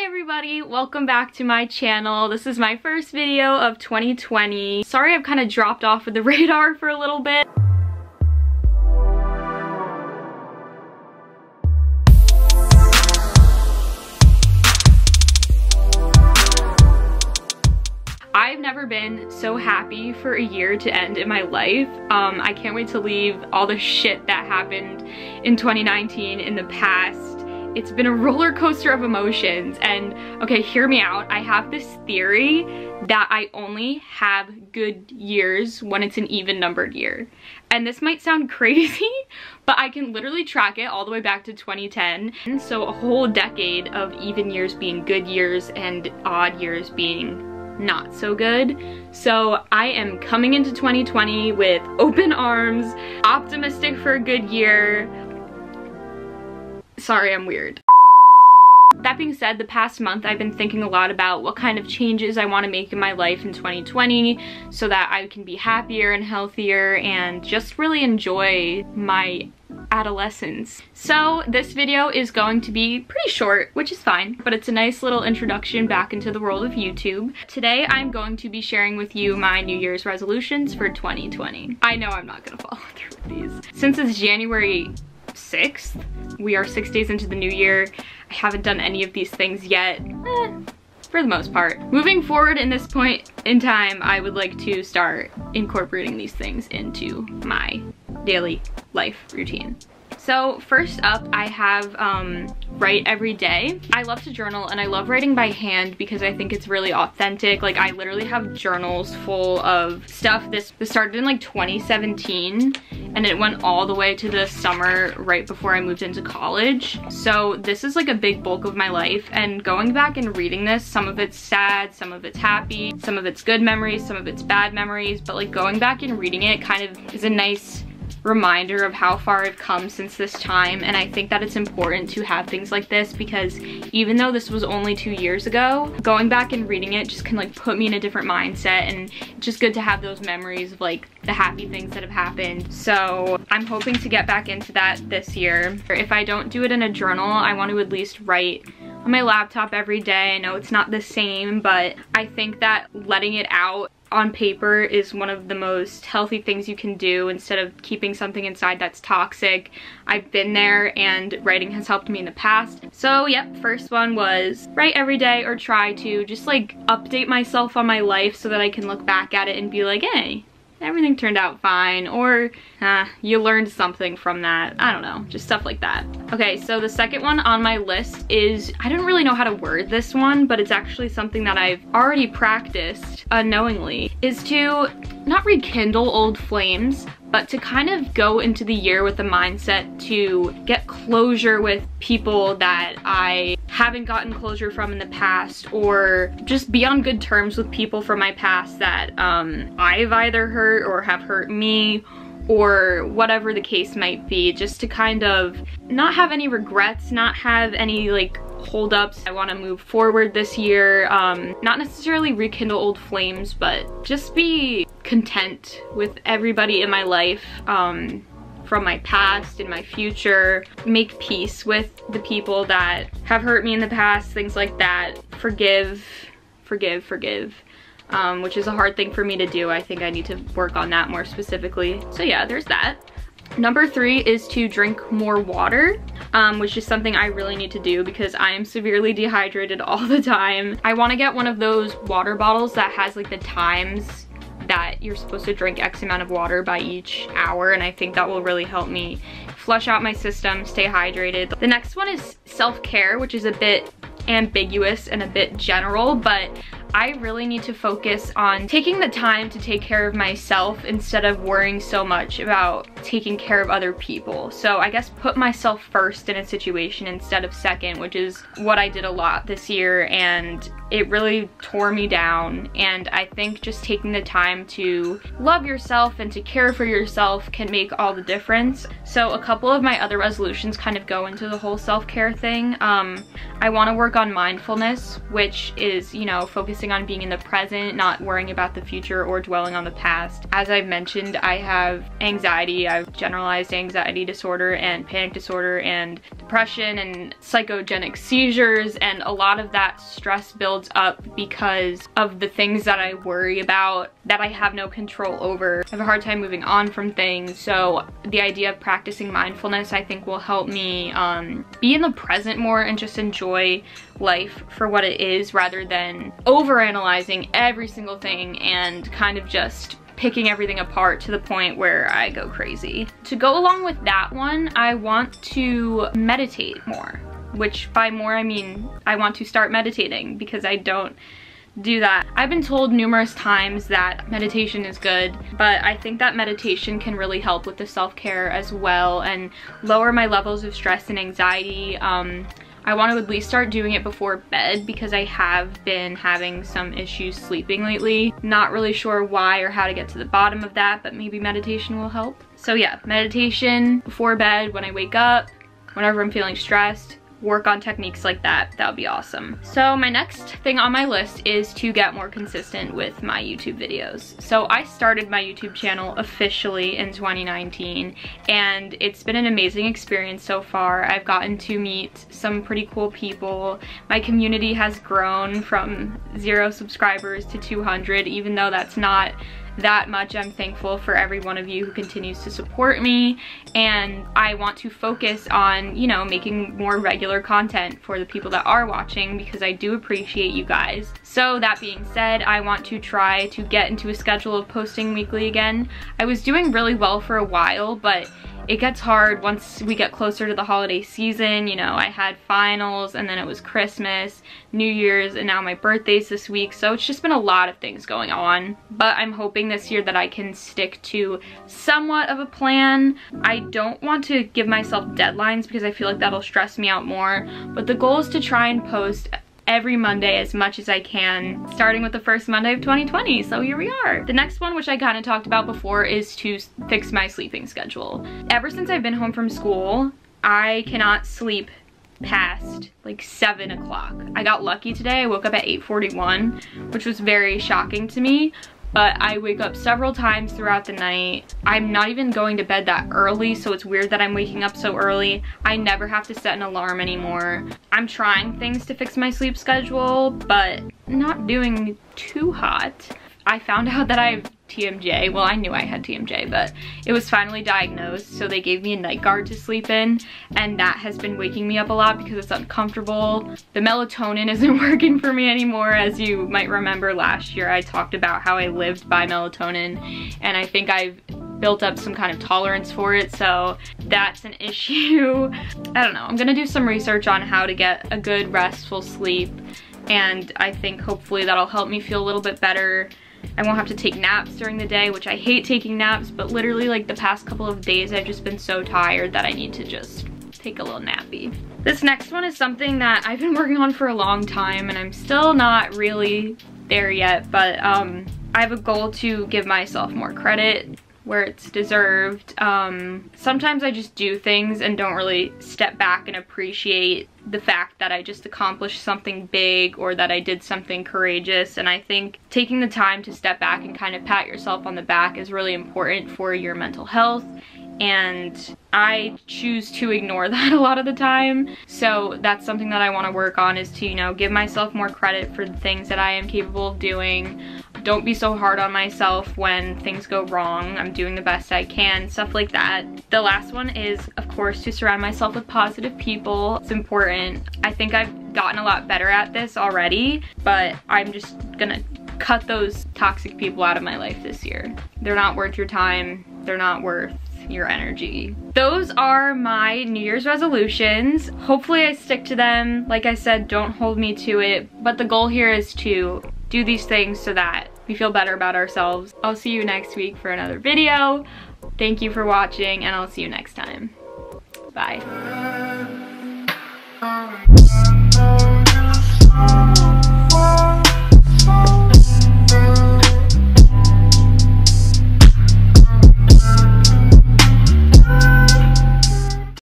Hi everybody, welcome back to my channel. This is my first video of 2020. Sorry I've kind of dropped off of the radar for a little bit. I've never been so happy for a year to end in my life. I can't wait to leave all the shit that happened in 2019 in the past. It's been a roller coaster of emotions, and okay, hear me out. I have this theory that I only have good years when it's an even numbered year. And this might sound crazy, but I can literally track it all the way back to 2010. And so a whole decade of even years being good years and odd years being not so good. So I am coming into 2020 with open arms, optimistic for a good year. Sorry, I'm weird. That being said, the past month I've been thinking a lot about what kind of changes I want to make in my life in 2020 so that I can be happier and healthier and just really enjoy my adolescence. So this video is going to be pretty short, which is fine, but it's a nice little introduction back into the world of YouTube. Today I'm going to be sharing with you my New Year's resolutions for 2020. I know I'm not gonna follow through with these. Since it's January 6th, we are 6 days into the new year. I haven't done any of these things yet, for the most part. Moving forward in this point in time, I would like to start incorporating these things into my daily life routine. So first up, I have write every day. I love to journal and I love writing by hand because I think it's really authentic. Like I literally have journals full of stuff. This started in like 2017 and it went all the way to the summer right before I moved into college. So this is like a big bulk of my life, and going back and reading this, some of it's sad, some of it's happy, some of it's good memories, some of it's bad memories, but like going back and reading it kind of is a nice reminder of how far I've come since this time. And I think that it's important to have things like this because even though this was only 2 years ago, going back and reading it just can like put me in a different mindset, and it's just good to have those memories of like the happy things that have happened. So I'm hoping to get back into that this year. If I don't do it in a journal, I want to at least write on my laptop every day. I know it's not the same, but I think that letting it out on paper is one of the most healthy things you can do instead of keeping something inside that's toxic. I've been there and writing has helped me in the past. So yep, first one was write every day, or try to just like update myself on my life so that I can look back at it and be like, hey, everything turned out fine, or you learned something from that. I don't know, just stuff like that. Okay, so the second one on my list is, I don't really know how to word this one, but it's actually something that I've already practiced unknowingly, is to not rekindle old flames, but to kind of go into the year with the mindset to get closure with people that I haven't gotten closure from in the past, or just be on good terms with people from my past that I've either hurt or have hurt me, or whatever the case might be, just to kind of not have any regrets, not have any like holdups. I want to move forward this year, not necessarily rekindle old flames, but just be content with everybody in my life, from my past and my future, make peace with the people that have hurt me in the past, things like that. Forgive, which is a hard thing for me to do. I think I need to work on that more specifically. So yeah, there's that. Number 3 is to drink more water, which is something I really need to do because I am severely dehydrated all the time. I want to get one of those water bottles that has like the times that you're supposed to drink X amount of water by each hour, and I think that will really help me flush out my system, stay hydrated. The next one is self-care, which is a bit ambiguous and a bit general, but I really need to focus on taking the time to take care of myself instead of worrying so much about taking care of other people. So I guess put myself first in a situation instead of second, which is what I did a lot this year, and it really tore me down. And I think just taking the time to love yourself and to care for yourself can make all the difference. So a couple of my other resolutions kind of go into the whole self-care thing. I want to work on mindfulness, which is, you know, focusing focusing on being in the present, not worrying about the future or dwelling on the past. As I've mentioned, I have anxiety. I have generalized anxiety disorder and panic disorder and depression and psychogenic seizures, and a lot of that stress builds up because of the things that I worry about that I have no control over. I have a hard time moving on from things, so the idea of practicing mindfulness I think will help me be in the present more and just enjoy life for what it is rather than overanalyzing every single thing and kind of just picking everything apart to the point where I go crazy. To go along with that one, I want to meditate more, which by more I mean I want to start meditating because I don't do that. I've been told numerous times that meditation is good, but I think that meditation can really help with the self-care as well and lower my levels of stress and anxiety. I want to at least start doing it before bed because I have been having some issues sleeping lately. Not really sure why or how to get to the bottom of that, but maybe meditation will help. So yeah, meditation before bed, when I wake up, whenever I'm feeling stressed, work on techniques like that. That would be awesome. So my next thing on my list is to get more consistent with my YouTube videos. So I started my YouTube channel officially in 2019 and it's been an amazing experience so far. I've gotten to meet some pretty cool people. My community has grown from 0 subscribers to 200, even though that's not that much. I'm thankful for every one of you who continues to support me, and I want to focus on, you know, making more regular content for the people that are watching because I do appreciate you guys. So that being said, I want to try to get into a schedule of posting weekly again. I was doing really well for a while, but it gets hard once we get closer to the holiday season. You know, I had finals and then it was Christmas, New Year's, and now my birthday's this week, so it's just been a lot of things going on. But I'm hoping this year that I can stick to somewhat of a plan. I don't want to give myself deadlines because I feel like that'll stress me out more, but the goal is to try and post every Monday as much as I can, starting with the first Monday of 2020, so here we are. The next one, which I kind of talked about before, is to fix my sleeping schedule. Ever since I've been home from school, I cannot sleep past like 7 o'clock. I got lucky today. I woke up at 8:41, which was very shocking to me, but I wake up several times throughout the night. I'm not even going to bed that early, so it's weird that I'm waking up so early. I never have to set an alarm anymore. I'm trying things to fix my sleep schedule, but not doing too hot. I found out that I have TMJ. Well, I knew I had TMJ, but it was finally diagnosed, so they gave me a night guard to sleep in, and that has been waking me up a lot because it's uncomfortable. The melatonin isn't working for me anymore. As you might remember, last year I talked about how I lived by melatonin, and I think I've built up some kind of tolerance for it, so that's an issue. I don't know. I'm gonna do some research on how to get a good restful sleep, and I think hopefully that'll help me feel a little bit better. I won't have to take naps during the day, which I hate taking naps, but literally like the past couple of days I've just been so tired that I need to just take a little nappy. This next one is something that I've been working on for a long time and I'm still not really there yet, but I have a goal to give myself more credit where it's deserved. Sometimes I just do things and don't really step back and appreciate the fact that I just accomplished something big or that I did something courageous, and I think taking the time to step back and kind of pat yourself on the back is really important for your mental health, and I choose to ignore that a lot of the time. So that's something that I want to work on, is to, you know, give myself more credit for the things that I am capable of doing. Don't be so hard on myself when things go wrong. I'm doing the best I can, stuff like that. The last one is, of course, to surround myself with positive people. It's important. I think I've gotten a lot better at this already, but I'm just gonna cut those toxic people out of my life this year. They're not worth your time. They're not worth your energy. Those are my New Year's resolutions. Hopefully I stick to them. Like I said, don't hold me to it, but the goal here is to do these things so that we feel better about ourselves. I'll see you next week for another video. Thank you for watching, and I'll see you next time. Bye.